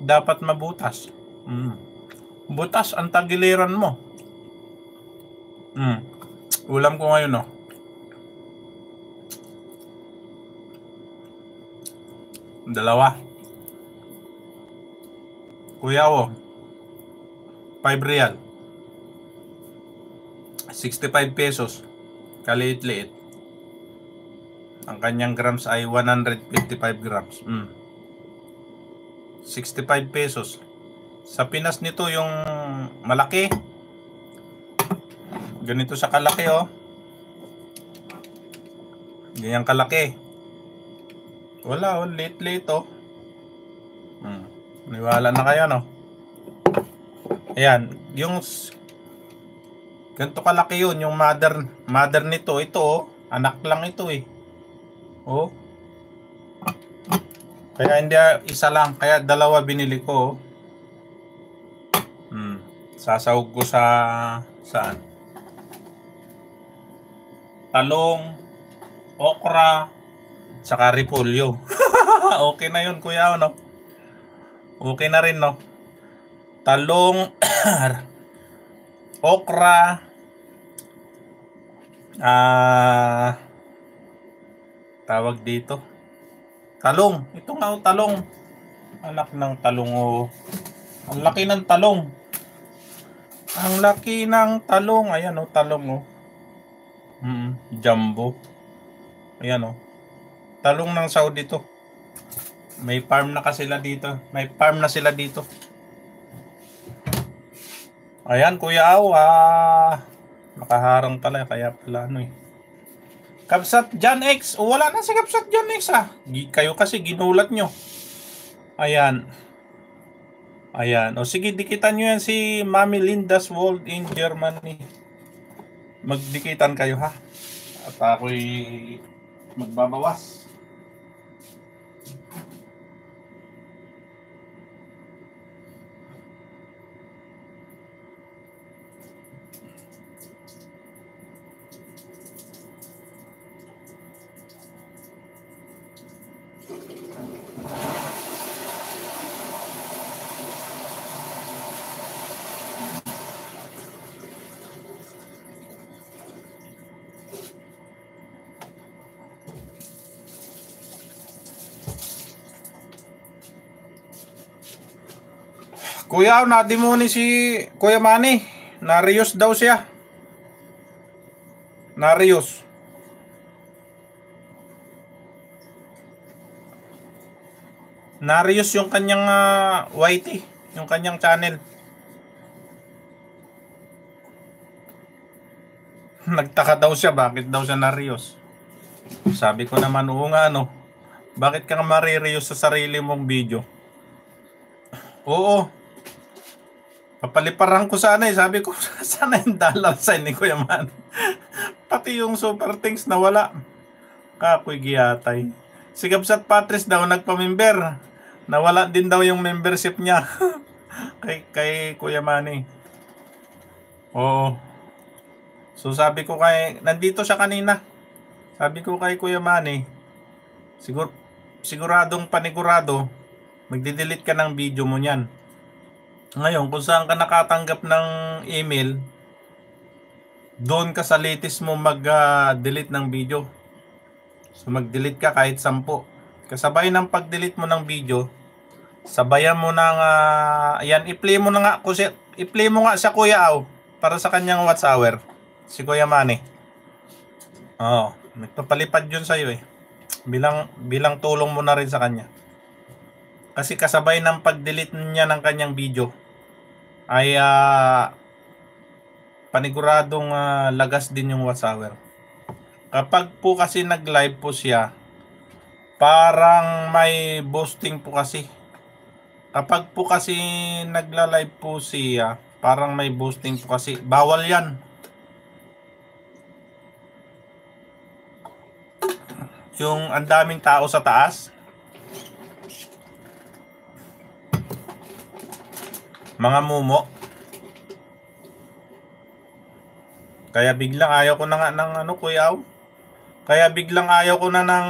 dapat mabutas. Butas ang tagiliran mo. Ulam ko ngayon, no? Dalawa. Kuya, 5 real. 65 pesos. Kaliit-liit. Ang kanyang grams ay 155 grams. 65 pesos. Sa Pinas nito yung malaki. Ganito sa kalaki, oh. Ganyan kalaki. Wala, oh. Late, oh. Niwala na kayo, no? Ayan. Yung ganito kalaki yun. Yung mother nito. Ito, oh. Anak lang ito, eh. Oh. Kaya hindi isa lang. Kaya dalawa binili ko, oh. Sasawag ko sa saan? Talong, okra, saka repolyo. Okay na yun, kuya, no? Okay na rin, no? Talong, okra, tawag dito. Talong. Ito nga, oh, talong. Anak ng talong, oh. Ang laki ng talong. Ang laki ng talong. Ayan, oh, talong, oh. Jumbo. Ayan, oh. Talong ng Saudi to. May farm na sila dito. Ayan, Kuya Aw, nakaharang pala, kaya pala ano, eh. Kapsat John X. Wala na si Kapsat John X, ah. Kayo kasi ginulat nyo. Ayan. O sige, dikitan nyo yan si Mami Linda's World in Germany. Magdikitan kayo, ha. At ako'y magbabawas. Kuya, nadimoni si Kuya Manny. Narius daw siya. Narius yung kanyang YT, yung kanyang channel. Nagtaka daw siya, bakit daw siya narius. Sabi ko naman, oo nga, no. Bakit ka maririus sa sarili mong video? Oo. Papaliparan ko sana, eh. Sabi ko, sana yung dollar sign ni Kuya Man. Pati yung super things na wala. Kakoy giyatay. Si Gabsat Patres daw nagpa-member. Nawala din daw yung membership niya. kay Kuya Manny. Oo. So sabi ko nandito siya kanina. Sabi ko kay Kuya Manny, siguradong panigurado, magdi-delete ka ng video mo niyan. Ngayon, kung saan ka nakatanggap ng email, doon ka sa latest mo mag-delete ng video. So mag-delete ka kahit 10. Kasabay ng pag-delete mo ng video, sabayan mo ng ayan, i-play mo nga sa Kuya Aw para sa kanyang watch hour. Si Kuya Manny. Nagpapalipad yun sa'yo, eh. Bilang tulong mo na rin sa kanya. Kasi kasabay ng pag-delete niya ng kanyang video ay paniguradong lagas din yung watch hour. Kapag po kasi nag-live po siya, parang may boosting po kasi. Kapag po kasi nagla-live po siya, parang may boosting po kasi. Bawal yan. Yung ang daming tao sa taas, mga mumo. Kaya biglang ayaw ko na nga ng Kuya Aw. Kaya biglang ayaw ko na ng